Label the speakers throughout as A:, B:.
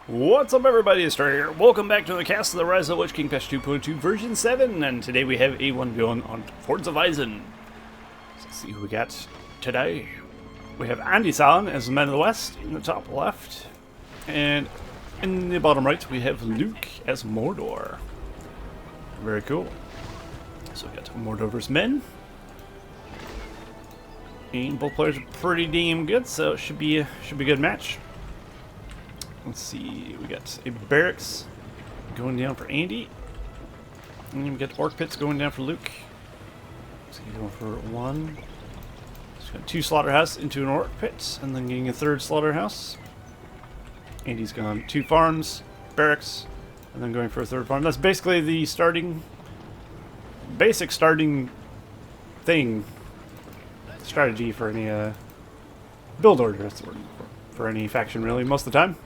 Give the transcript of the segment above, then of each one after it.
A: What's up, everybody? It's Star here. Welcome back to the cast of the Rise of the Witch King patch 2.2 version 7, and today we have A1 going on Forts of Isen. So let's see who we got today. We have Isen as the Man of the West in the top left, and in the bottom right we have Luke as Mordor. Very cool. So we got Mordor versus men. And both players are pretty damn good, so it should be a good match. Let's see, we got a barracks going down for Andy. And we got orc pits going down for Luke. So he's going for one. He's got two slaughterhouse into an orc pit, and then getting a third slaughterhouse. Andy's gone two farms, barracks, and then going for a third farm. That's basically the basic starting thing. Strategy for any build order, that's the word for any faction, really. Most of the time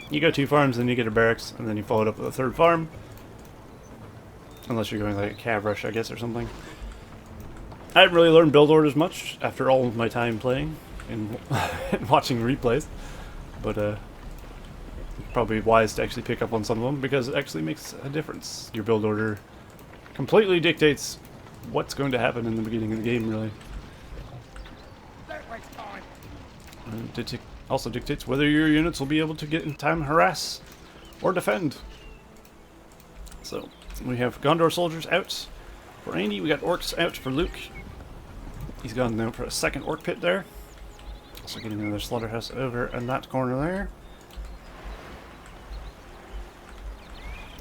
A: you go two farms, then you get a barracks, and then you follow it up with a third farm, unless you're going like a cav rush, I guess, or something. I haven't really learned build orders much after all of my time playing and watching replays, but probably wise to actually pick up on some of them, because it actually makes a difference. Your build order completely dictates what's going to happen in the beginning of the game, really. And it also dictates whether your units will be able to get in time, harass, or defend. So we have Gondor soldiers out for Andy. We got orcs out for Luke. He's gone now for a second orc pit there. So getting another slaughterhouse over in that corner there.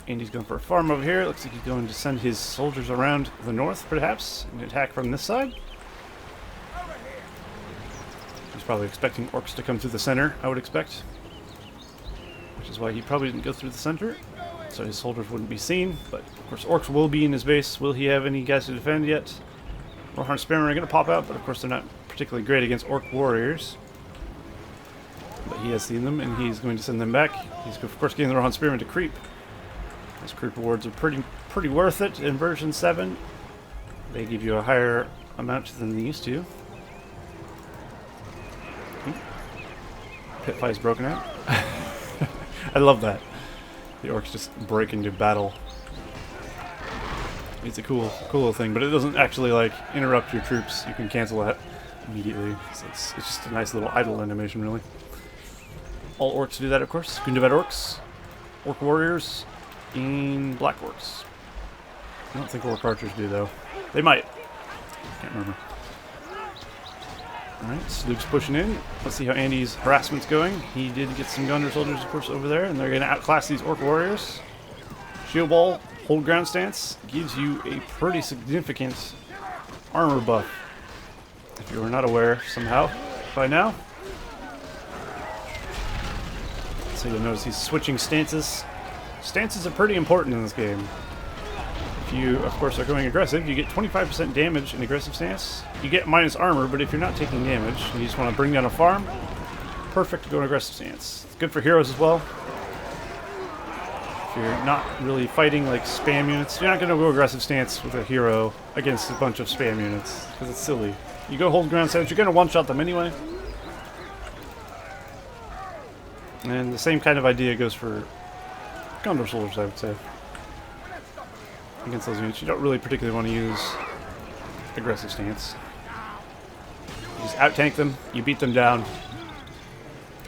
A: Andy's going for a farm over here. Looks like he's going to send his soldiers around the north, perhaps, and attack from this side. Probably expecting orcs to come through the center, I would expect. Which is why he probably didn't go through the center, so his soldiers wouldn't be seen. But of course orcs will be in his base. Will he have any guys to defend yet? Rohan Spearmen are going to pop out, but of course they're not particularly great against orc warriors. But he has seen them, and he's going to send them back. He's of course getting the Rohan Spearmen to creep. Those creep rewards are pretty worth it in version 7. They give you a higher amount than they used to. Pit fight's broken out. I love that. The orcs just break into battle. It's a cool little thing, but it doesn't actually like interrupt your troops. You can cancel that immediately. So it's just a nice little idle animation, really. All orcs do that, of course. Gundavat orcs, orc warriors, and black orcs. I don't think orc archers do, though. They might. Can't remember. Alright, so Luke's pushing in. Let's see how Andy's harassment's going. He did get some Gondor soldiers, of course, over there, and they're going to outclass these orc warriors. Shield wall, hold ground stance, gives you a pretty significant armor buff, if you were not aware somehow by now. So you'll notice he's switching stances. Stances are pretty important in this game. If you, of course, are going aggressive, you get 25% damage in aggressive stance. You get minus armor, but if you're not taking damage and you just want to bring down a farm, perfect to go in aggressive stance. It's good for heroes as well. If you're not really fighting like spam units, you're not going to go aggressive stance with a hero against a bunch of spam units, because it's silly. You go hold ground stance, you're going to one-shot them anyway. And the same kind of idea goes for Gondor soldiers, I would say. Against those units, you don't really particularly want to use aggressive stance. You just out-tank them, you beat them down,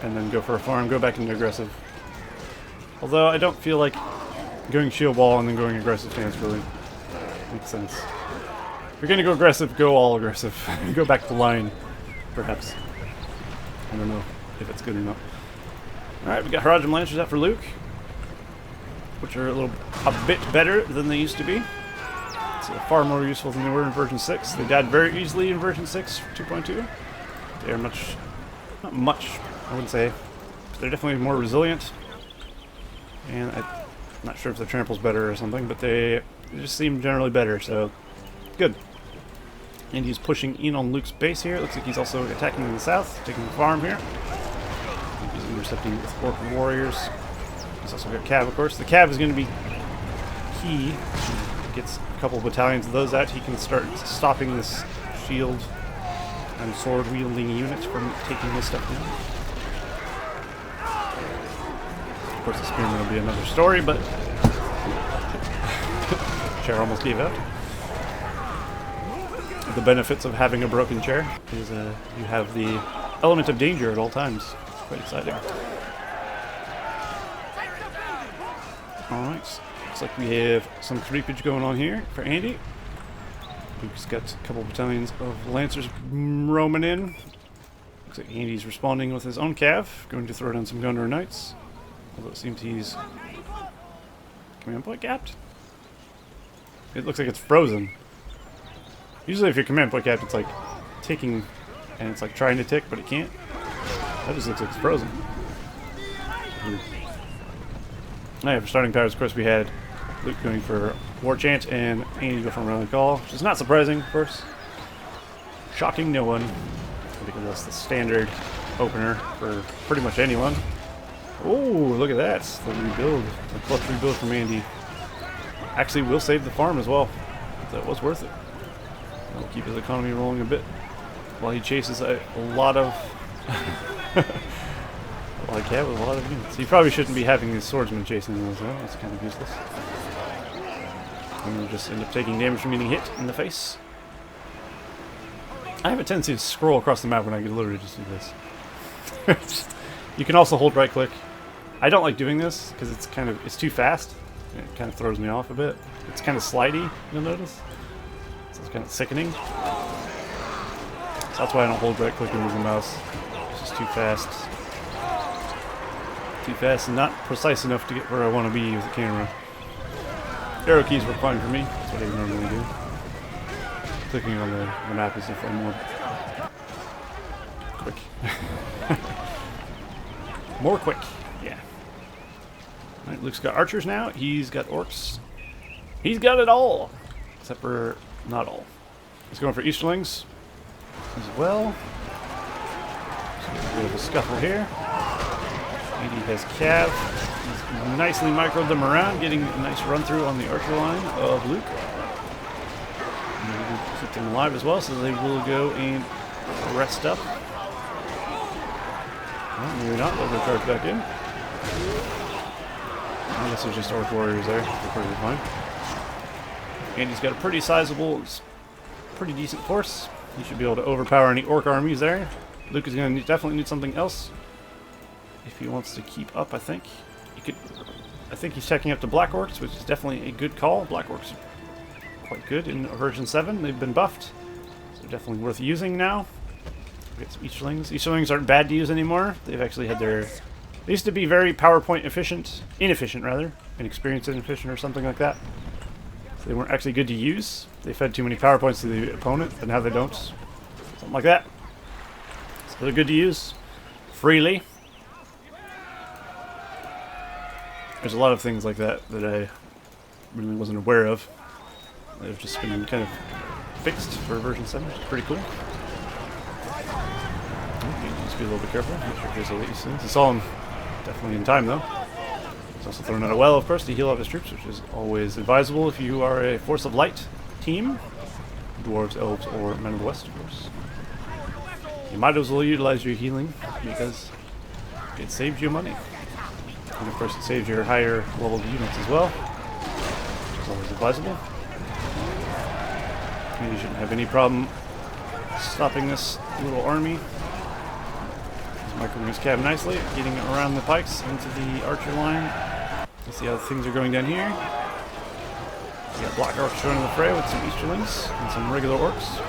A: and then go for a farm, go back into aggressive. Although I don't feel like going shield wall and then going aggressive stance really makes sense. If you're going to go aggressive, go all aggressive. Go back to line, perhaps. I don't know if it's good or not. Alright, we got Harajam Lancers out for Luke, which are a bit better than they used to be. So far more useful than they were in version 6. They died very easily in version 6, 2.2. They are not much, I wouldn't say, but they're definitely more resilient. And I'm not sure if the trample's better or something, but they just seem generally better, so good. And he's pushing in on Luke's base here. Looks like he's also attacking in the south, taking the farm here. He's intercepting with orc warriors. He's also got Cav, of course. The Cav is going to be key. Gets a couple of battalions of those out, he can start stopping this shield and sword-wielding unit from taking this stuff down. Of course, the spearman will be another story, but chair almost gave out. The benefits of having a broken chair is you have the element of danger at all times. It's quite exciting. Alright, looks like we have some creepage going on here for Andy. Luke's got a couple battalions of Lancers roaming in. Looks like Andy's responding with his own cav, going to throw down some Gondor Knights. Although it seems he's command point gapped. It looks like it's frozen. Usually if you're command point capped, it's like ticking and it's like trying to tick, but it can't. That just looks like it's frozen. Now, for starting powers, of course, we had Luke going for War Chant and Andy go for Rally Call, which is not surprising, of course. Shocking no one, because that's the standard opener for pretty much anyone. Oh, look at that. The rebuild. The clutch rebuild from Andy. Actually will save the farm as well. That was worth it. That'll keep his economy rolling a bit while he chases a lot of like yeah, with a lot of units. He probably shouldn't be having his swordsman chasing him as well. That's kind of useless. And we'll just end up taking damage from getting hit in the face. I have a tendency to scroll across the map when I could literally just do this. You can also hold right click. I don't like doing this because it's too fast. It kind of throws me off a bit. It's kind of slidey, you'll notice. So it's kind of sickening. So that's why I don't hold right click and move the mouse. It's just too fast. Too fast and not precise enough to get where I want to be with the camera. Arrow keys work fine for me. That's what I normally do. Clicking on the map is definitely more quick. More quick, yeah. Alright, Luke's got archers now. He's got orcs. He's got it all! Except for not all. He's going for Easterlings as well. So a bit of a scuffle here. Andy has Cav. He's nicely microed them around, getting a nice run through on the archer line of Luke. And keep them alive as well, so they will go and rest up. Well, maybe not. They'll go charge back in. I guess there's just orc warriors there. They're pretty fine. Andy's got a pretty sizable, pretty decent force. He should be able to overpower any orc armies there. Luke is going to definitely need something else if he wants to keep up, I think. I think he's checking up to Black Orcs, which is definitely a good call. Black Orcs are quite good in version 7. They've been buffed, so they're definitely worth using now. We get some Easterlings. Easterlings aren't bad to use anymore. They've actually had their... They used to be very PowerPoint inefficient rather, inexperienced inefficient or something like that. So they weren't actually good to use. They fed too many PowerPoints to the opponent, and now they don't. Something like that. So they're good to use freely. There's a lot of things like that that I really wasn't aware of. They've just been kind of fixed for version 7, which is pretty cool. Just be a little bit careful. Make sure there's all these things. It's all definitely in time though. He's also thrown out a well, of course, to heal up his troops, which is always advisable if you are a Force of Light team. Dwarves, Elves, or Men of the West, of course. You might as well utilize your healing because it saves you money. And of course it saves your higher level units as well, which is always advisable. And you shouldn't have any problem stopping this little army. He's microing his cab nicely, getting around the pikes into the archer line. You see how things are going down here. We got Black Orcs joining the fray with some Easterlings and some regular orcs.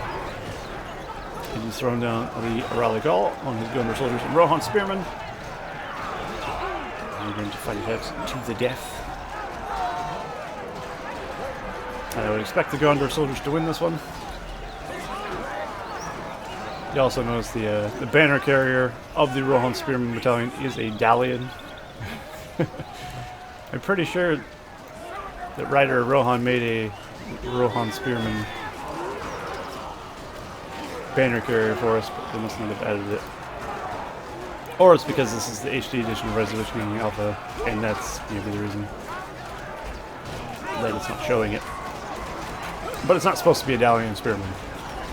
A: And he's throwing down the Rally Gall on his Gondor soldiers and Rohan Spearmen. We're going to fight it out to the death. And I would expect the Gondor soldiers to win this one. You also notice the banner carrier of the Rohan Spearman Battalion is a Dalian. I'm pretty sure that Ryder Rohan made a Rohan Spearman banner carrier for us, but they must not have added it. Or it's because this is the HD edition of Resolution Gaming Alpha, and that's maybe the reason that it's not showing it. But it's not supposed to be a Dalian Spearman,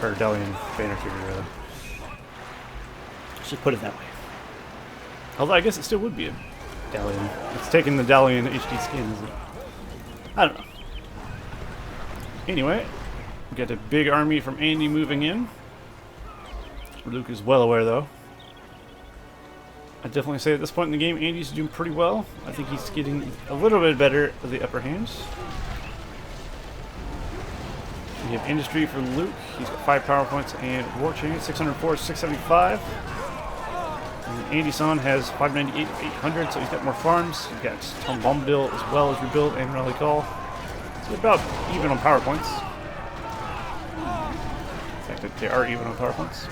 A: or Dalian banner carrier, rather. Should put it that way. Although I guess it still would be a Dalian. It's taking the Dalian HD skin, isn't it? I don't know. Anyway, we got a big army from Andy moving in. Luke is well aware, though. I'd definitely say at this point in the game, Andy's doing pretty well. I think he's getting a little bit better of the upper hands. We have Industry for Luke. He's got 5 power points and War Chain, 604, 675. And Andy Son has 598, 800, so he's got more farms. He's got Tom Bombadil as well as Rebuild and Rally Call. So they're about even on power points. In fact, they are even on power points.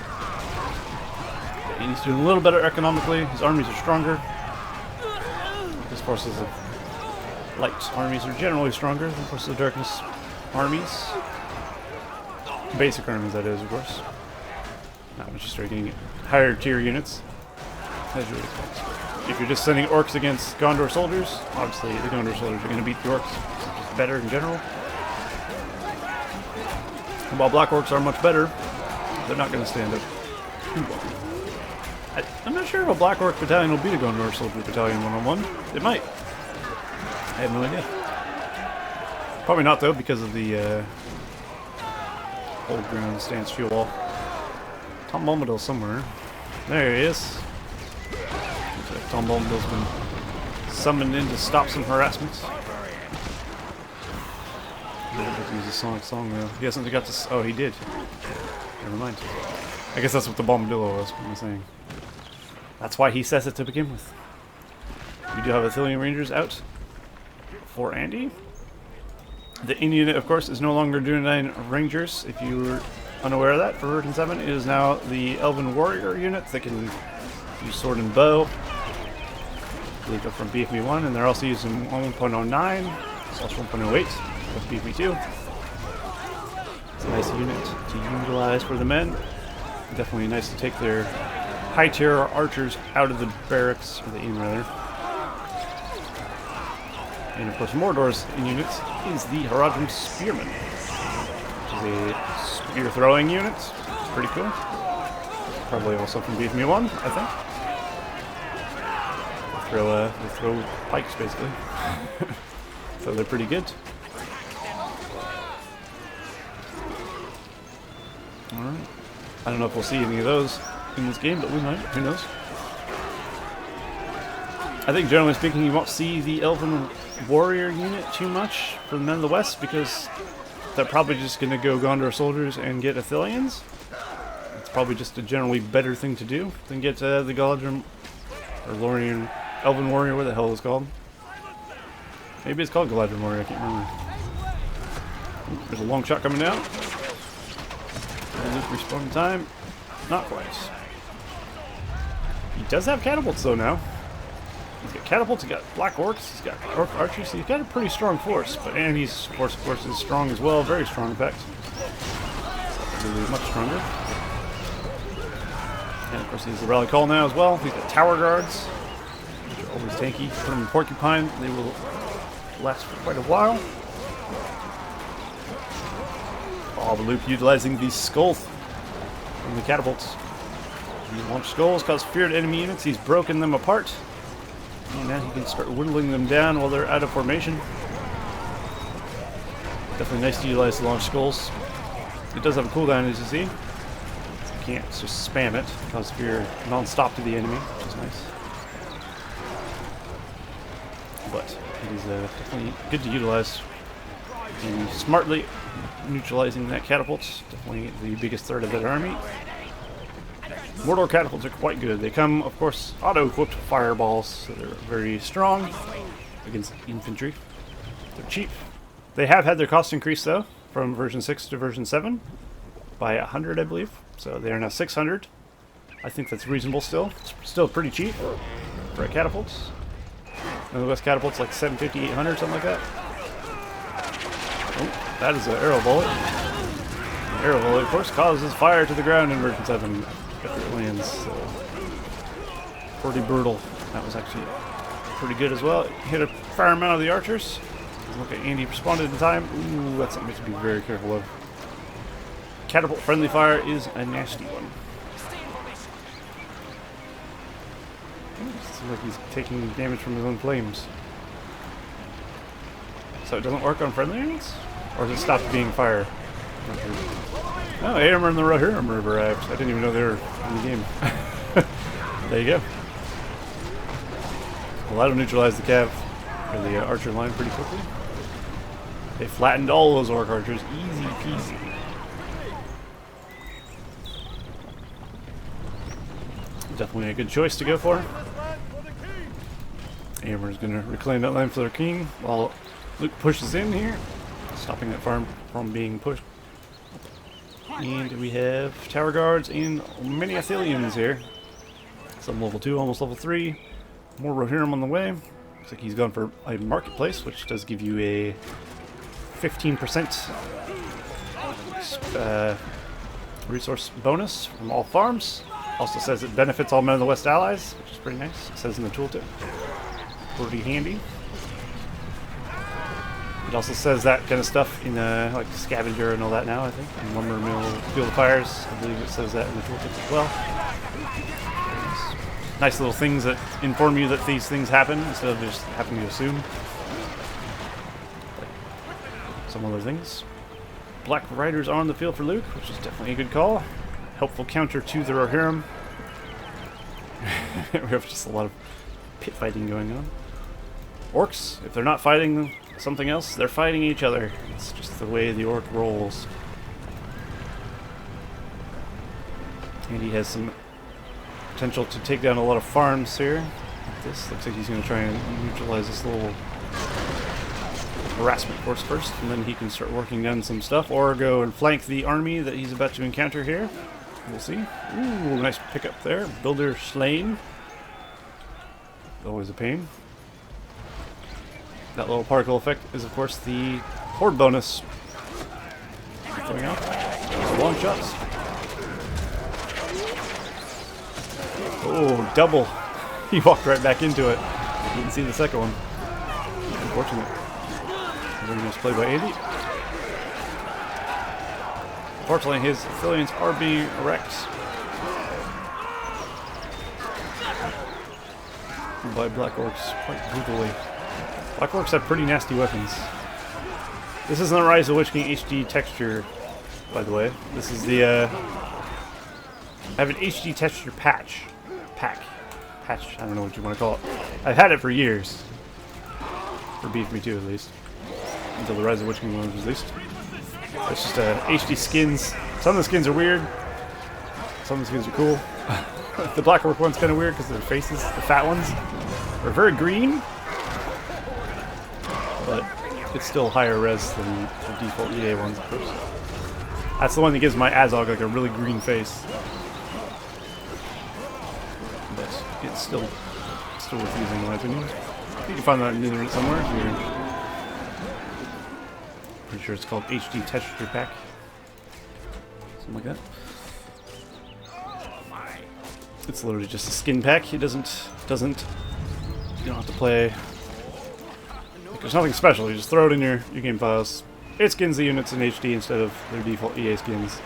A: Andy's doing a little better economically. His armies are stronger. His forces of light armies are generally stronger than forces of darkness armies. Basic armies, that is, of course. Not much just getting higher tier units, as you would expect. If you're just sending orcs against Gondor soldiers, obviously the Gondor soldiers are going to beat the orcs. It's just better in general. And while black orcs are much better, they're not going to stand up too well. I'm not sure if a Black Orc battalion will beat a Gondor soldier battalion one-on-one. It might. I have no idea. Probably not, though, because of the old ground stance fuel wall. Tom Bombadil somewhere. There he is. Looks like Tom Bombadil's been summoned in to stop some harassment. He doesn't use a Sonic song, though. He hasn't got to... Oh, he did. Never mind. I guess that's what the Bombadillo was, what I'm saying. That's why he says it to begin with. We do have Athelian Rangers out for Andy. The in unit, of course, is no longer doing 9 Rangers. If you were unaware of that, for version 7, it is now the Elven Warrior unit that can use sword and bow. They go from BFB 1, and they're also using 1.09/1.08 with BFB 2. It's a nice unit to utilize for the men. Definitely nice to take their high tier archers out of the barracks, or the inn rather. And of course Mordor's unit is the Haradrim Spearman, which is a spear throwing unit. It's pretty cool. Probably also from BFB 1, I think. They throw pikes basically. So they're pretty good. Alright. I don't know if we'll see any of those in this game, but we might. Who knows? I think generally speaking you won't see the Elven Warrior unit too much for the Men of the West because they're probably just going to go Gondor soldiers and get Athelians. It's probably just a generally better thing to do than get the Galadrim or Lorien Elven Warrior, what the hell it's called. Maybe it's called Galadrim Warrior, I can't remember. Ooh, there's a long shot coming down. Luke respawning time. Not quite. He does have catapults though now. He's got catapults, he's got black orcs, he's got orc archers, so he's got a pretty strong force. But Andy's force, of course, is strong as well, very strong in fact. Really much stronger. And of course he has the rally call now as well. He's got tower guards, which are always tanky. Put them in Porcupine, they will last for quite a while. Oh, the Luke utilizing the skull from the catapults. He launched skulls, cause fear to enemy units. He's broken them apart. And now he can start whittling them down while they're out of formation. Definitely nice to utilize the launch skulls. It does have a cooldown, as you see. You can't just spam it, cause fear non-stop to the enemy, which is nice. But it is definitely good to utilize. And smartly neutralizing that catapult. Definitely the biggest threat of that army. Mordor catapults are quite good. They come, of course, auto-equipped fireballs, so they're very strong against infantry. They're cheap. They have had their cost increase, though, from version 6 to version 7 by 100, I believe. So they are now 600. I think that's reasonable still. It's still pretty cheap for a catapult. And the West catapult's like 750, 800, something like that. Oh, that is an arrow bullet. An arrow bullet, of course, causes fire to the ground in version 7 after it lands, so pretty brutal. That was actually pretty good as well. It hit a fair amount of the archers. Look at Andy responded in time. Ooh, that's something to be very careful of. Catapult friendly fire is a nasty one. Seems like he's taking damage from his own flames. So it doesn't work on friendly units? Or does it stop being fire? Not sure. Oh, Airmer and the Rohirrim have arrived. I didn't even know they were in the game. There you go. Well, that'll neutralize the cav, or the archer line pretty quickly. They flattened all those orc archers. Easy peasy. Definitely a good choice to go for. Airmer's going to reclaim that land for their king while Luke pushes in here, stopping that farm from being pushed. And we have tower guards and many Athelians here. Some level 2, almost level 3. More Rohirrim on the way. Looks like he's gone for a marketplace, which does give you a 15% resource bonus from all farms. Also says it benefits all men of the West allies, which is pretty nice. It says in the tooltip. Pretty handy. It also says that kind of stuff in like scavenger and all that now, I think. And lumber mill, field of fires. I believe it says that in the tooltip as well. Nice little things that inform you that these things happen instead of just having to assume. Like some other things. Black Riders are on the field for Luke, which is definitely a good call. Helpful counter to the Rohirrim. We have just a lot of pit fighting going on. Orcs, if they're not fighting something else, they're fighting each other. It's just the way the orc rolls. And he has some potential to take down a lot of farms here. This looks like he's going to try and neutralize this little harassment force first, and then he can start working down some stuff, or go and flank the army that he's about to encounter here. We'll see. Ooh, nice pickup there. Builder slain. Always a pain. That little particle effect is, of course, the horde bonus. Going out. Long shots. Oh, double. He walked right back into it. Didn't see the second one. Unfortunate. Very nice play by Andy. Unfortunately, his Athelians are being wrecked by Black Orcs quite brutally. Black Orcs have pretty nasty weapons. This isn't the Rise of the Witch King HD texture, by the way. This is the, I have an HD texture patch. Patch, I don't know what you want to call it. I've had it for years. For BFB2 at least. Until the Rise of the Witch King one was released. It's just HD skins. Some of the skins are weird. Some of the skins are cool. The Black Orc one's kind of weird because their faces, the fat ones, are very green. But it's still higher res than the default EA ones, of course. That's the one that gives my Azog like a really green face. But it's still worth using in my opinion. You can find that on the internet somewhere. Pretty sure it's called HD Texture Pack. Something like that. It's literally just a skin pack. It doesn't you don't have to play. There's nothing special. You just throw it in your game files. It skins the units in HD instead of their default EA skins.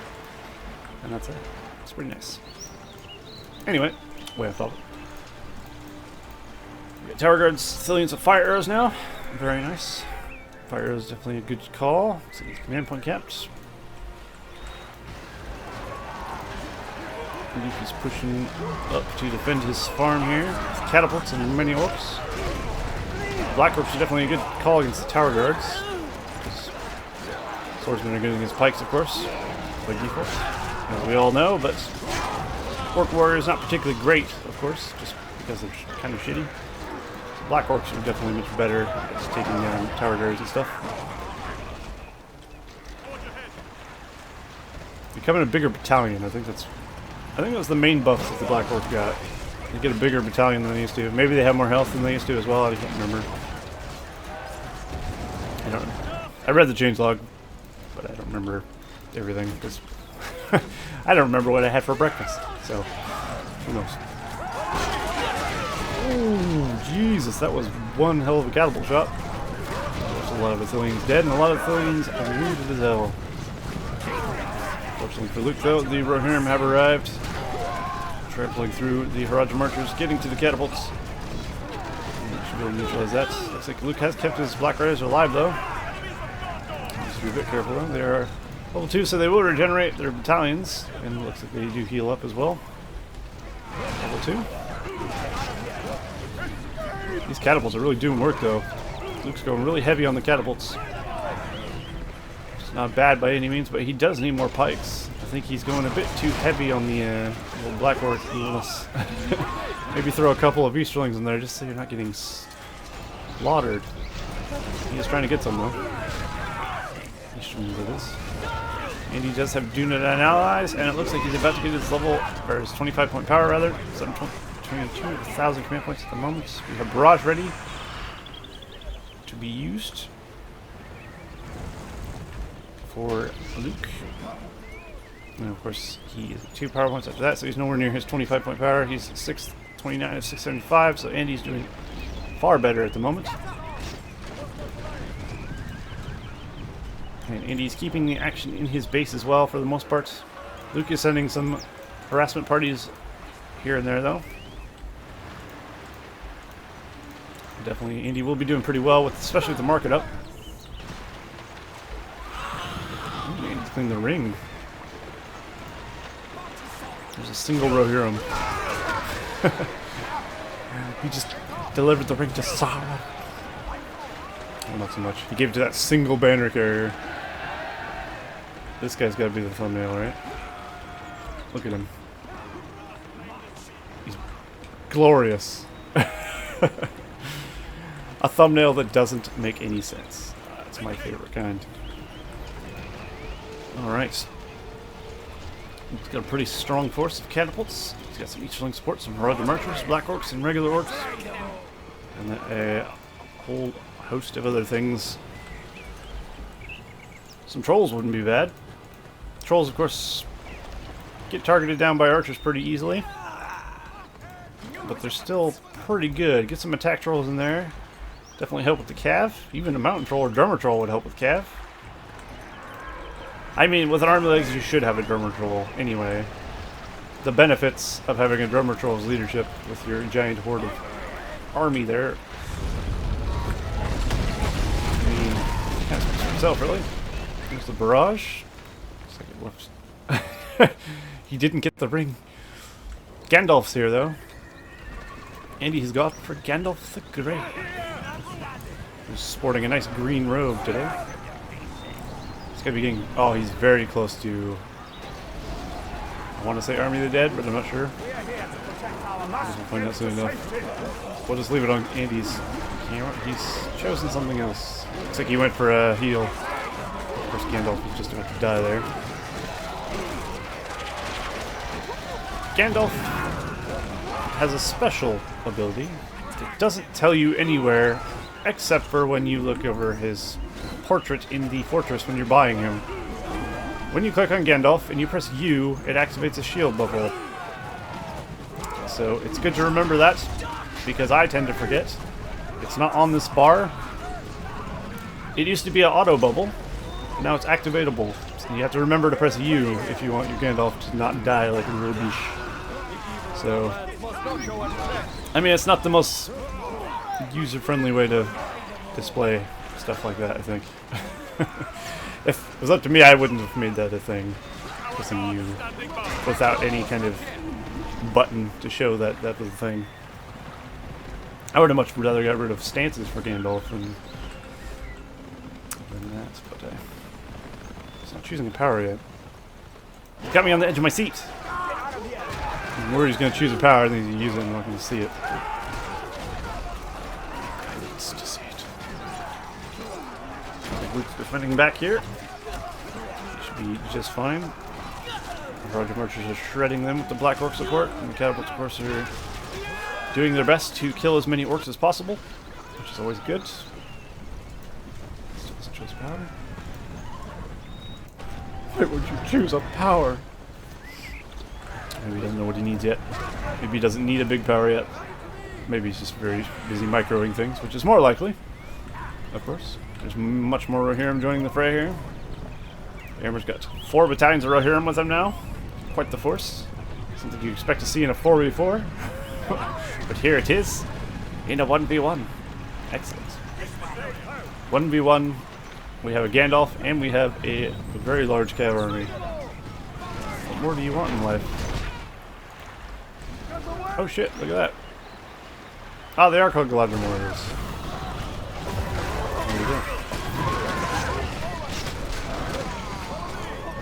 A: And that's it. It's pretty nice. Anyway, way off topic. We got Tower Guards, Athelians of Fire Arrows now. Very nice. Fire Arrows definitely a good call. So he's command point capped. Luke is pushing up to defend his farm here. With catapults and many orcs. Black Orcs are definitely a good call against the Tower Guards. Swordsmen are good against pikes, of course, by default, as we all know, but Orc Warrior is not particularly great, of course, just because they're kind of shitty. So Black Orcs are definitely much better at just taking down Tower Guards and stuff. Becoming a bigger battalion, I think that's the main buff that the Black Orcs got. They get a bigger battalion than they used to. Maybe they have more health than they used to as well. I can't remember. I read the changelog, but I don't remember everything because I don't remember what I had for breakfast. So who knows? Oh Jesus, that was one hell of a catapult shot. There's a lot of Athelians dead and a lot of Athelians wounded as hell. Fortunately for Luke, though, the Rohirrim have arrived. trampling through the Haradrim archers, getting to the catapults. Should be able to neutralize that. Looks like Luke has kept his Black Riders alive, though. Just to be a bit careful, though. They are level 2, so they will regenerate their battalions. And it looks like they do heal up as well. Level 2. These catapults are really doing work, though. Luke's going really heavy on the catapults. It's not bad by any means, but he does need more pikes. I think he's going a bit too heavy on the little Black Orc. Maybe throw a couple of Easterlings in there just so you're not getting slaughtered. He is trying to get some, though. Easterlings it is. And he does have Dunedain allies, and it looks like he's about to get his level, or his 25-point power, rather. 722,000 command points at the moment. We have Barrage ready to be used for Luke. And of course, he is 2 power points after that, so he's nowhere near his 25-point power. He's 629 of 675, so Andy's doing far better at the moment. And Andy's keeping the action in his base as well, for the most part. Luke is sending some harassment parties here and there, though. Definitely, Andy will be doing pretty well, with, especially with the market up. Ooh, Andy's cleaning the ring. There's a single Rohirrim. He just delivered the ring to Sauron. Well, not so much. He gave it to that single banner carrier. This guy's got to be the thumbnail, right? Look at him. He's glorious. A thumbnail that doesn't make any sense. That's my favorite kind. Alright. He's got a pretty strong force of catapults. He's got some Easterling support, some Haradrim archers, Black Orcs, and regular Orcs. And a whole host of other things. Some Trolls wouldn't be bad. Trolls, of course, get targeted down by archers pretty easily. But they're still pretty good. Get some attack Trolls in there. Definitely help with the cav. Even a Mountain Troll or Drummer Troll would help with cav. I mean, with an army legs, you should have a Drummer Troll anyway. The benefits of having a Drummer Troll's leadership with your giant horde of army there. I mean, he kind of speaks for himself, really. There's the barrage. Looks like it left. He didn't get the ring. Gandalf's here, though. Andy has got for Gandalf the Grey. He's sporting a nice green robe today. He's gonna be getting. Oh, he's very close to. I want to say Army of the Dead, but I'm not sure. I guess we'll find out soon enough. We'll just leave it on Andy's camera. He's chosen something else. Looks like he went for a heal. Of course, Gandalf was just about to die there. Gandalf has a special ability that doesn't tell you anywhere except for when you look over his portrait in the fortress when you're buying him. When you click on Gandalf and you press U, it activates a shield bubble. So it's good to remember that, because I tend to forget. It's not on this bar. It used to be an auto bubble. Now it's activatable. So you have to remember to press U if you want your Gandalf to not die like a real biche. So, I mean, it's not the most user-friendly way to display stuff like that, I think. If it was up to me, I wouldn't have made that a thing. Pressing U without any kind of button to show that that was a thing. I would have much rather got rid of stances for Gandalf than that, but he's not choosing a power yet. He's got me on the edge of my seat. I'm worried he's going to choose a power, I think he's going to use it and I'm not going to see it. I need to see it. Luke's defending back here. He should be just fine. The Haradrim archers are shredding them with the Black Orc support, and the catapults, of course, are doing their best to kill as many orcs as possible, which is always good. Still doesn't choose power. Why would you choose a power? Maybe he doesn't know what he needs yet. Maybe he doesn't need a big power yet. Maybe he's just very busy microing things, which is more likely. Of course. There's much more Rohirrim joining the fray here. Amber's got 4 battalions of Rohirrim with him now. Quite the force. Something you expect to see in a 4v4. But here it is, in a 1v1. Excellent. 1v1, we have a Gandalf, and we have a very large cav army. What more do you want in life? Oh shit, look at that. Oh, they are called Galadriel Warriors. There you go.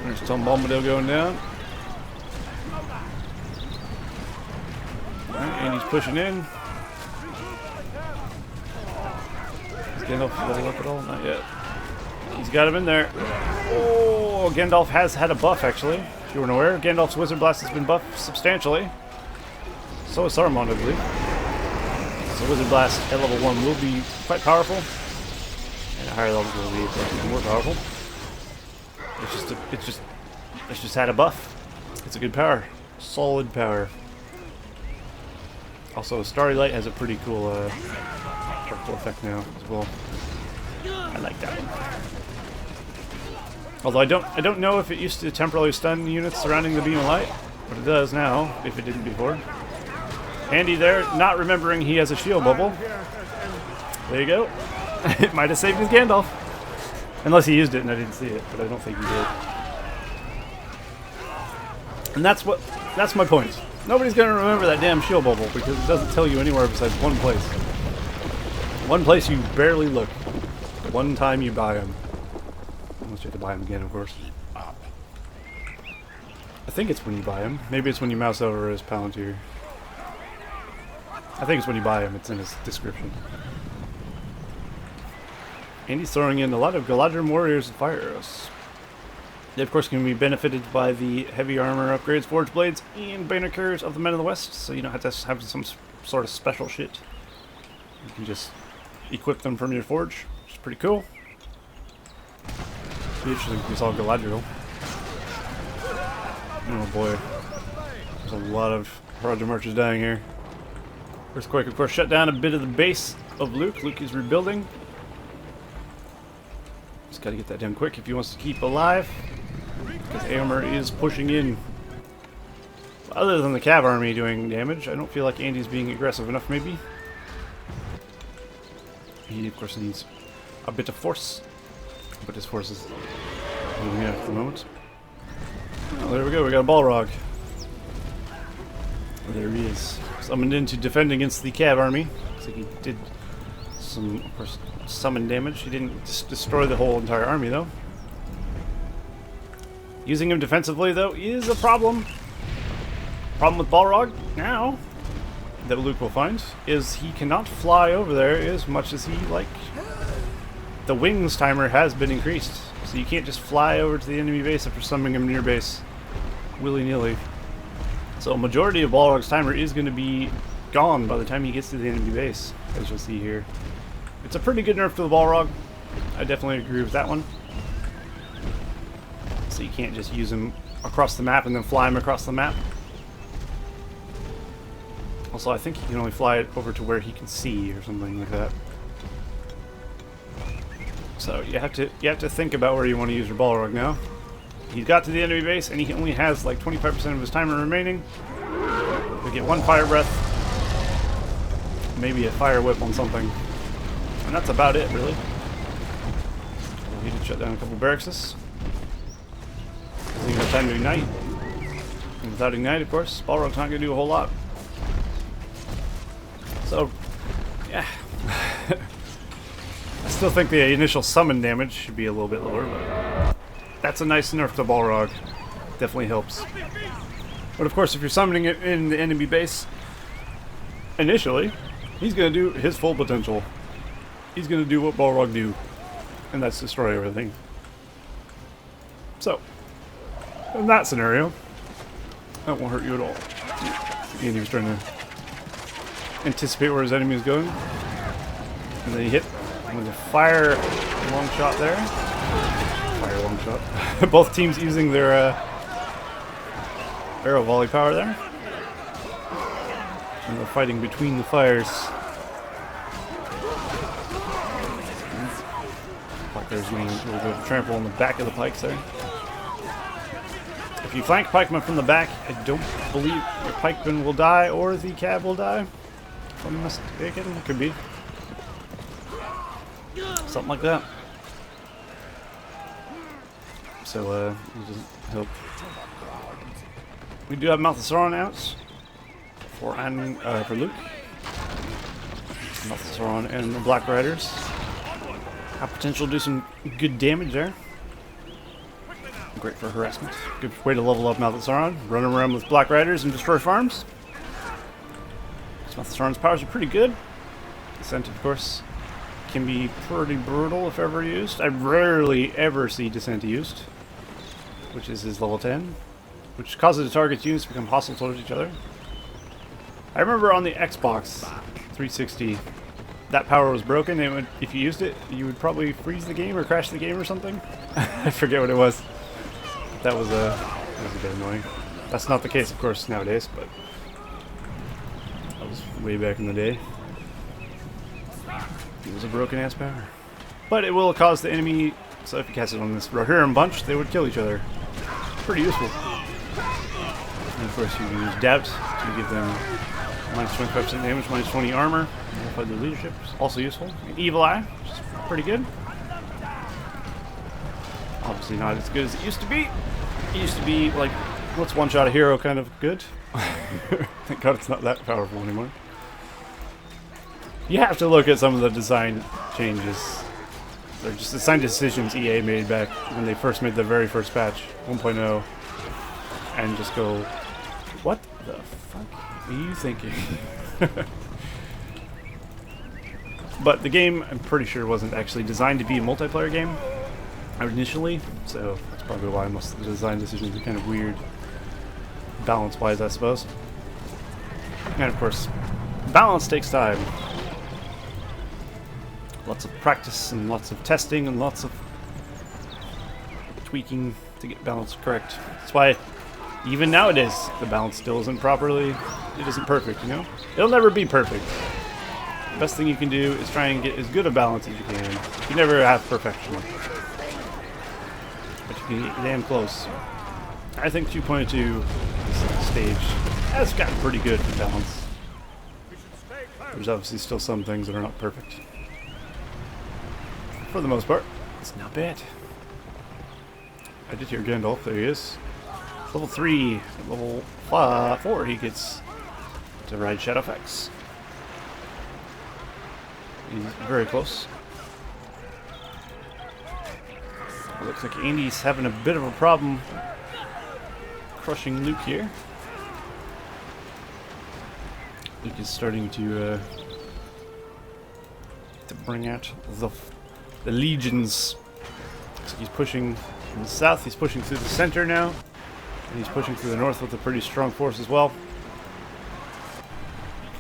A: There's Tom Bombadil going down. Alright, and he's pushing in. Is Gandalf level up at all? Not yet. He's got him in there. Oh, Gandalf has had a buff, actually. If you weren't aware, Gandalf's Wizard Blast has been buffed substantially. So is Saruman, I believe. So Wizard Blast at level 1 will be quite powerful. And at higher levels will be more powerful. It's just had a buff. It's a good power. Solid power. Also, Starry Light has a pretty cool purple effect now as well. I like that one. Although I don't know if it used to temporarily stun units surrounding the beam of light, but it does now, if it didn't before. Andy there, not remembering he has a shield bubble. There you go. It might have saved his Gandalf. Unless he used it and I didn't see it, but I don't think he did. And that's my point. Nobody's gonna remember that damn shield bubble because it doesn't tell you anywhere besides one place. One place you barely look. One time you buy them. Unless you have to buy them again, of course. I think it's when you buy them. Maybe it's when you mouse over his Palantir. I think it's when you buy him. It's in his description. And he's throwing in a lot of Galadriel Warriors and Fire Arrows. They, of course, can be benefited by the heavy armor upgrades, Forge Blades, and Bannersers of the Men of the West, so you don't have to have some sort of special shit. You can just equip them from your forge, which is pretty cool. It'd be interesting if we saw Galadriel. Oh boy. There's a lot of Roger Marches dying here. Earthquake, of course, shut down a bit of the base of Luke. Luke is rebuilding. Just gotta get that done quick if he wants to keep alive. Because Éomer is pushing in. Other than the Cav army doing damage, I don't feel like Andy's being aggressive enough, maybe. He, of course, needs a bit of force. But his force is moving out at the moment. Oh, there we go, we got a Balrog. There he is. Summoned in to defend against the Cav army. Looks like he did some, of course, summon damage. He didn't destroy the whole entire army, though. Using him defensively, though, is a problem. Problem with Balrog now, that Luke will find, is he cannot fly over there as much as he like. The wings timer has been increased, so you can't just fly over to the enemy base after summoning him near base willy-nilly. So a majority of Balrog's timer is going to be gone by the time he gets to the enemy base, as you'll see here. It's a pretty good nerf to the Balrog. I definitely agree with that one. So you can't just use him across the map and then fly him across the map. Also, I think he can only fly it over to where he can see or something like that. So you have to think about where you want to use your Balrog now. He's got to the enemy base and he only has like 25% of his timer remaining. We get one fire breath, maybe a fire whip on something, and that's about it, really. He did shut down a couple barracks. Doesn't even have time to ignite. And without ignite, of course, Balrog's not going to do a whole lot. So, yeah. I still think the initial summon damage should be a little bit lower, but that's a nice nerf to Balrog. Definitely helps. But of course, if you're summoning it in the enemy base, initially, he's going to do his full potential. He's going to do what Balrog do, and that's destroy everything. So, in that scenario, that won't hurt you at all. And he was trying to anticipate where his enemy is going, and then he hit with a fire long shot there. Fire long shot. Both teams using their arrow volley power there, and they're fighting between the fires. Like there's going to trample on the back of the pikes there. If you flank pikemen from the back, I don't believe your pikemen will die or the cab will die. If I'm mistaken, it could be. Something like that. So, it doesn't help. We do have Mouth of Sauron out for Luke. Mouth of Sauron and the Black Riders have potential to do some good damage there. Great for harassment. Good way to level up Mouth of Sauron. Run around with Black Riders and destroy farms. Mouth of Sauron's powers are pretty good. Descent, of course, can be pretty brutal if ever used. I rarely ever see Descent used, which is his level 10, which causes the target's units to become hostile towards each other. I remember on the Xbox 360, that power was broken, and if you used it, you would probably freeze the game or crash the game or something. I forget what it was. That was a bit annoying. That's not the case, of course, nowadays, but that was way back in the day. It was a broken-ass power. But it will cause the enemy, so if you cast it on this Rohirrim bunch, they would kill each other. Pretty useful. And of course, you can use Doubt to give them minus 25% damage, minus 20 armor. Modify their leadership, also useful. And Evil Eye, which is pretty good. Obviously not as good as it used to be. It used to be like, let's one-shot a hero kind of good. Thank God it's not that powerful anymore. You have to look at some of the design changes. They're just design decisions EA made back when they first made the very first patch, 1.0, and just go, what the fuck are you thinking? But the game, I'm pretty sure, wasn't actually designed to be a multiplayer game initially, so that's probably why most of the design decisions are kind of weird, balance-wise, I suppose. And of course, balance takes time. Lots of practice and lots of testing and lots of tweaking to get balance correct. That's why even nowadays the balance still isn't properly, it isn't perfect, you know? It'll never be perfect. The best thing you can do is try and get as good a balance as you can. You never have perfection, but you can get damn close. I think 2.2 stage has gotten pretty good for balance. There's obviously still some things that are not perfect. For the most part, it's not bad. I did hear Gandalf, there he is. Level 3, level 4 he gets to ride Shadowfax. He's very close. Looks like Andy's having a bit of a problem crushing Luke here. Luke is starting to bring out the legions. So he's pushing from the south, he's pushing through the center now, and he's pushing through the north with a pretty strong force as well.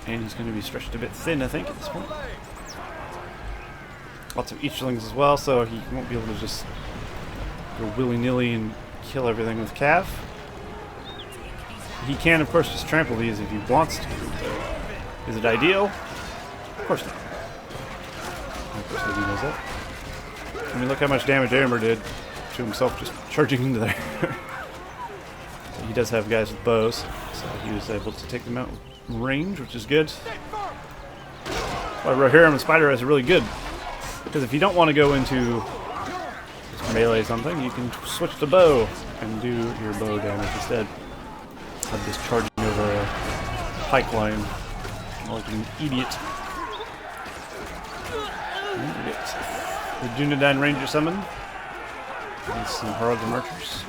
A: And he's going to be stretched a bit thin, I think, at this point. Lots of Eachlings as well, so he won't be able to just go willy-nilly and kill everything with Cav. He can, of course, just trample these if he wants to. Is it ideal? Of course not. Of course he knows that. I mean, look how much damage Amber did to himself just charging into there. So he does have guys with bows, so he was able to take them out with range, which is good. Why Rohirrim and Spider Eyes are really good. Because if you don't want to go into melee something, you can switch to bow and do your bow damage instead of just charging over a pike line like an idiot. The Dunedain Ranger summon. And some Harrods and Archers.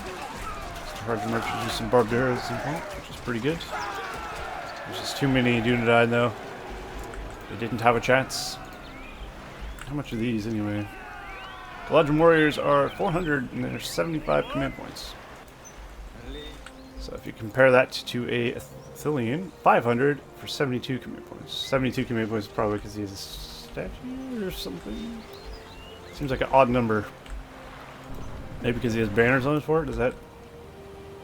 A: Harrods and Archers use some barbed arrows at some point, which is pretty good. There's just too many Dunedain though. They didn't have a chance. How much are these anyway? Galadrim Warriors are 400 and there's 75 command points. So if you compare that to a Athelian, 500 for 72 command points. 72 command points probably because he has a statue or something. Seems like an odd number. Maybe because he has banners on his fort? Does that...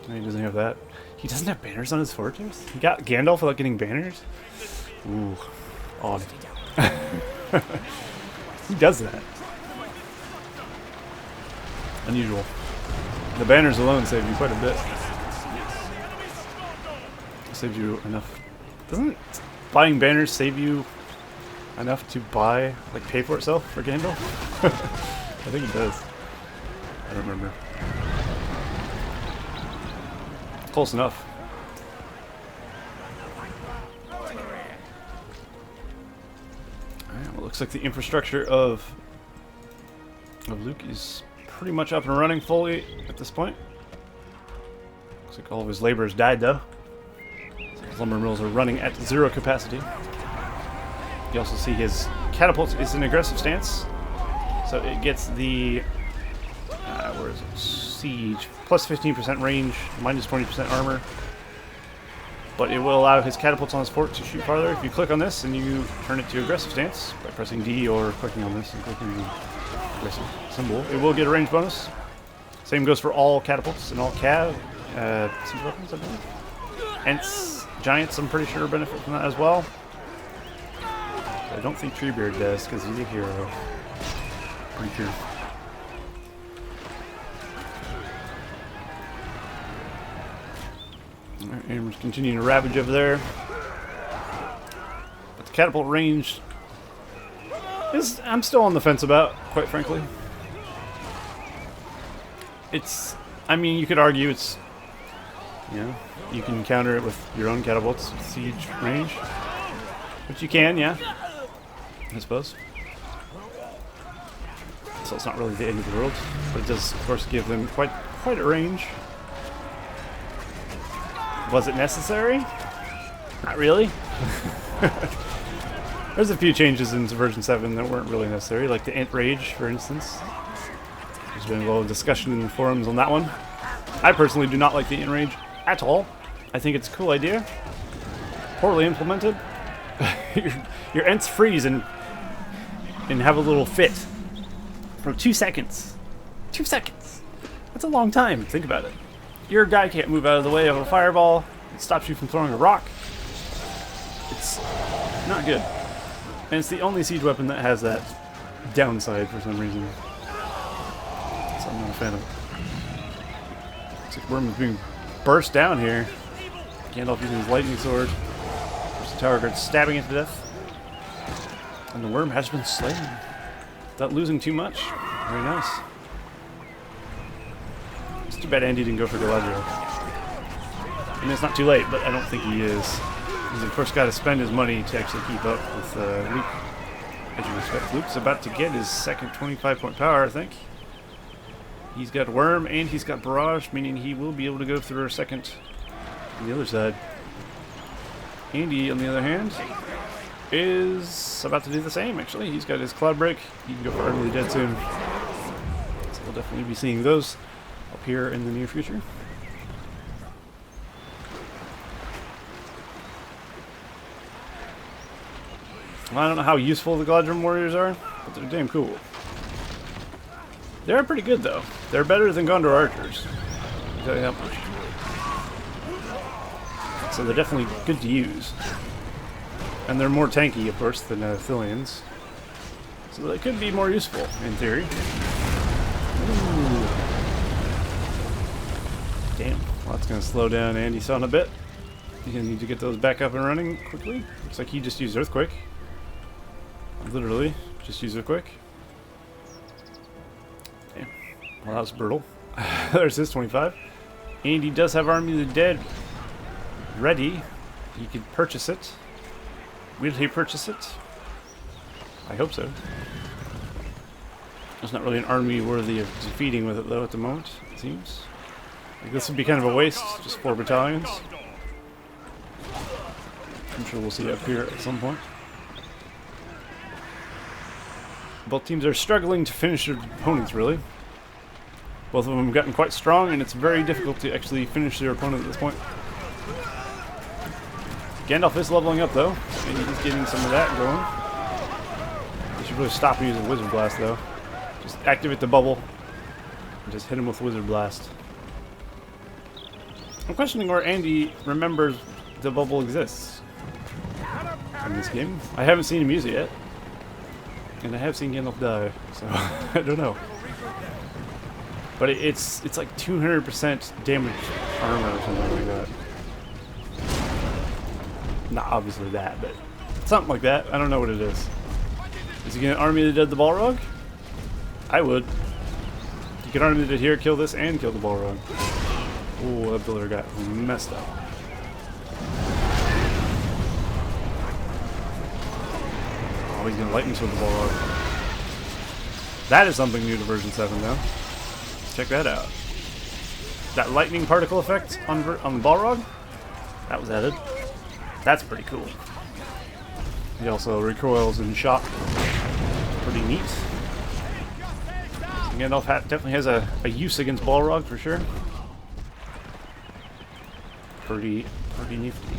A: No, he doesn't have that. He doesn't have banners on his fortress? He got Gandalf without getting banners? Ooh. Odd. Who does that? Unusual. The banners alone save you quite a bit. saves you enough. Doesn't buying banners save you enough to buy, like, pay for itself for Gandalf? I think it does. I don't remember. Close enough. Alright, well, looks like the infrastructure of Luke is pretty much up and running fully at this point. Looks like all of his laborers died, though. So his lumber mills are running at 0 capacity. You also see his catapult is in aggressive stance. So it gets the, where is it? Siege. Plus 15% range, minus 20% armor. But it will allow his catapults on his fort to shoot farther. If you click on this and you turn it to aggressive stance by pressing D or clicking on this and clicking the aggressive symbol, it will get a range bonus. Same goes for all catapults and all cav siege weapons, I believe. Ents, giants, I'm pretty sure benefit from that as well. I don't think Treebeard does because he's a hero. Pretty sure. Alright, and we're continuing to ravage over there. But the catapult range is, I'm still on the fence about, quite frankly. It's, I mean, you could argue it's, you know, you can counter it with your own catapult's siege range. Which you can, yeah. I suppose. So it's not really the end of the world. But it does, of course, give them quite a range. Was it necessary? Not really. There's a few changes into version 7 that weren't really necessary, like the Ent Rage, for instance. There's been a little discussion in the forums on that one. I personally do not like the Ent Rage at all. I think it's a cool idea. Poorly implemented. your Ents freeze and have a little fit for 2 seconds. 2 seconds. That's a long time. Think about it. Your guy can't move out of the way of a fireball. It stops you from throwing a rock. It's not good. And it's the only siege weapon that has that downside for some reason. So I'm not a fan of it. Looks like Worm is being burst down here. Gandalf using his lightning sword. There's the tower guard stabbing it to death. And the worm has been slain. Without losing too much. Very nice. It's too bad Andy didn't go for Galadriel. I mean, it's not too late, but I don't think he is. He's of course got to spend his money to actually keep up with Luke. As you expect, Luke's about to get his second 25-point power, I think. He's got Worm and he's got Barrage, meaning he will be able to go through a second on the other side. Andy, on the other hand, is about to do the same, actually. He's got his Cloud Break. He can go for Utterly Dead soon. So we'll definitely be seeing those up here in the near future. Well, I don't know how useful the Galadrim Warriors are, but they're damn cool. They're pretty good, though. They're better than Gondor Archers. I'll tell you that much. So they're definitely good to use. And they're more tanky, of course, than Thillians. So they could be more useful, in theory. Ooh. Damn. Well, that's going to slow down Andy Son a bit. He's going to need to get those back up and running quickly. Looks like he just used Earthquake. Literally, just used Earthquake. Damn. Well, that was brutal. There's his 25. Andy does have Army of the Dead ready. He could purchase it. Will he purchase it? I hope so. There's not really an army worthy of defeating with it, though, at the moment, it seems. Like, this would be kind of a waste, just 4 battalions. I'm sure we'll see it up here at some point. Both teams are struggling to finish their opponents, really. Both of them have gotten quite strong, and it's very difficult to actually finish their opponent at this point. Gandalf is leveling up, though, and he's getting some of that going. He should really stop using Wizard Blast, though. Just activate the bubble, and just hit him with Wizard Blast. I'm questioning where Andy remembers the bubble exists in this game. I haven't seen him use it yet. And I have seen Gandalf die, so I don't know. But it's like 200% damage armor or something like that. Not obviously that, but something like that. I don't know what it is. Is he gonna Army of the Dead the Balrog? I would. You could Army of the Dead here, kill this, and kill the Balrog. Oh, that builder got messed up. Oh, he's gonna lightning sword the Balrog. That is something new to version 7, though. Check that out. That lightning particle effect on the Balrog, that was added. That's pretty cool. He also recoils in shock. Pretty neat. Gandalf definitely has a use against Balrog for sure. Pretty nifty.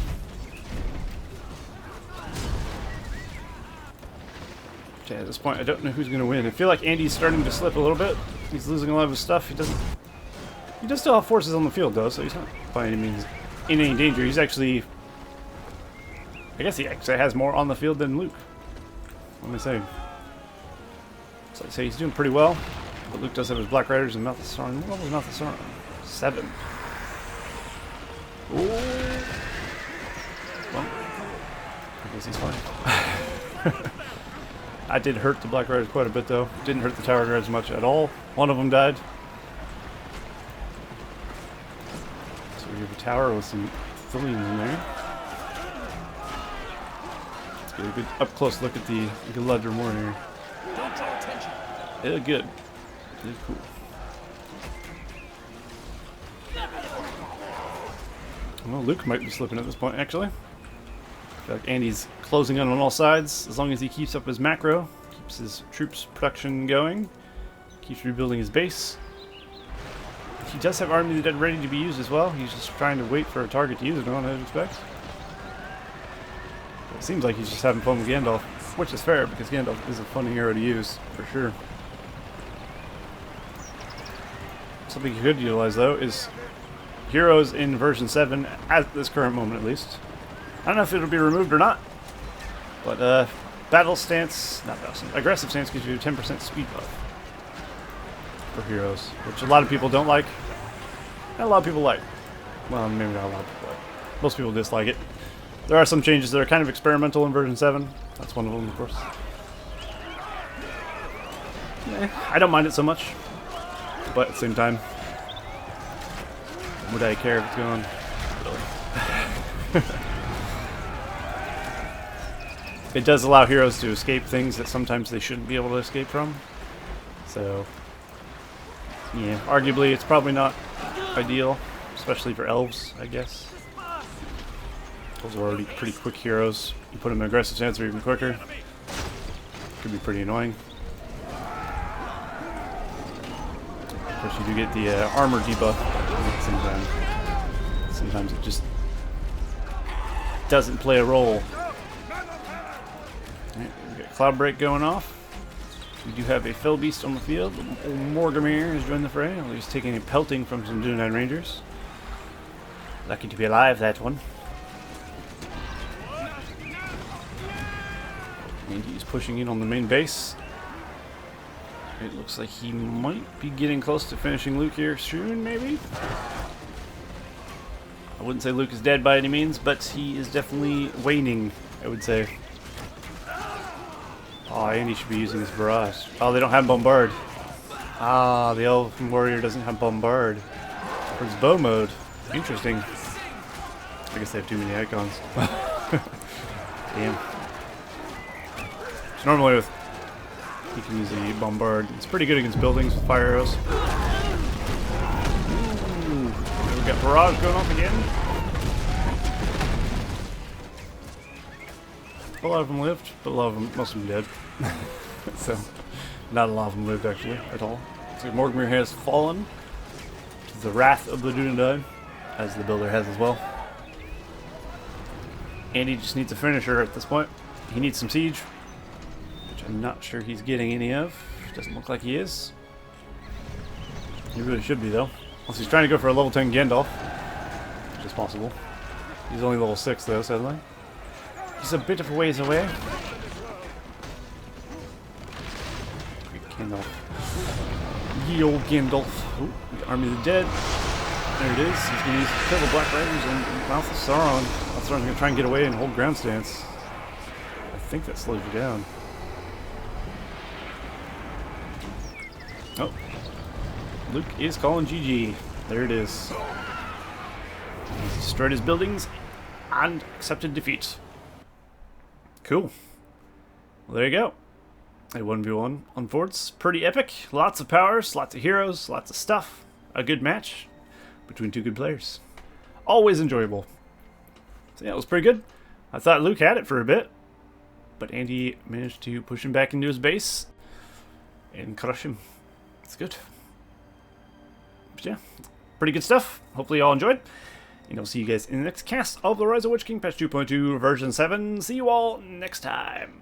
A: Okay, at this point, I don't know who's going to win. I feel like Andy's starting to slip a little bit. He's losing a lot of his stuff. He does still have forces on the field, though, so he's not by any means in any danger. He's actually... I guess he actually has more on the field than Luke. What am I saying? So I'd say he's doing pretty well. But Luke does have his Black Riders and Mouth of Sauron. What was Mouth of Sauron? 7. Ooh. Well, I guess he's fine. I did hurt the Black Riders quite a bit, though. Didn't hurt the Tower Guards much at all. One of them died. So we have a tower with some Thillians in there. Let's get a good up-close look at the Galadrim Warrior.
B: Don't draw attention.
A: Yeah, good. Really cool. Well, Luke might be slipping at this point, actually. I feel like Andy's closing in on all sides. As long as he keeps up his macro, keeps his troops production going, keeps rebuilding his base. He does have Army of the Dead ready to be used as well. He's just trying to wait for a target to use it on, I'd expect. It seems like he's just having fun with Gandalf, which is fair, because Gandalf is a fun hero to use, for sure. Something you could utilize, though, is heroes in version 7, at this current moment at least. I don't know if it'll be removed or not, but aggressive stance gives you a 10% speed buff for heroes, which a lot of people don't like, and a lot of people like. Well, maybe not a lot of people like. Most people dislike it. There are some changes that are kind of experimental in version 7. That's one of them, of course. I don't mind it so much. But at the same time, would I care if it's going? Really. It does allow heroes to escape things that sometimes they shouldn't be able to escape from. So, yeah, arguably it's probably not ideal, especially for elves, I guess. Those are already pretty quick heroes. You put them in aggressive stance, they're even quicker. Could be pretty annoying. Of course, you do get the armor debuff at the same time. Sometimes it just doesn't play a role. Right, we got Cloud Break going off. We do have a Fell Beast on the field. Old Morgamir has joined the fray. He's taking a pelting from some Dunedain Rangers. Lucky to be alive, that one. And he's pushing in on the main base. It looks like he might be getting close to finishing Luke here soon, maybe? I wouldn't say Luke is dead by any means, but he is definitely waning, I would say. Oh, Andy should be using his barrage. Oh, they don't have Bombard. Ah, the Elven Warrior doesn't have Bombard. For his bow mode. Interesting. I guess they have too many icons. Damn. So normally with... you can use the Bombard. It's pretty good against buildings with fire arrows. Ooh, we got barrage going off again. A lot of them lived, but a lot of them, most of them dead. So, not a lot of them lived actually at all. So Morgamir has fallen to the wrath of the Dunedain, as the builder has as well. And he just needs a finisher at this point. He needs some siege. I'm not sure he's getting any of. Doesn't look like he is. He really should be, though. Unless he's trying to go for a level 10 Gandalf. Which is possible. He's only level 6, though, sadly. He's a bit of a ways away. Gandalf. Ye old Gandalf. Ooh, the Army of the Dead. There it is. He's going to use kill the Black Riders and Mouth of Sauron. That's So I'm going to try and get away and hold ground stance. I think that slows you down. Oh. Luke is calling GG. There it is. He's destroyed his buildings and accepted defeat. Cool. Well, there you go. A 1v1 on forts. Pretty epic. Lots of powers, lots of heroes, lots of stuff. A good match between two good players. Always enjoyable. So yeah, it was pretty good. I thought Luke had it for a bit, but Andy managed to push him back into his base and crush him. It's good. But yeah, pretty good stuff. Hopefully you all enjoyed. And I'll see you guys in the next cast of the Rise of Witch King patch 2.2 version 7. See you all next time.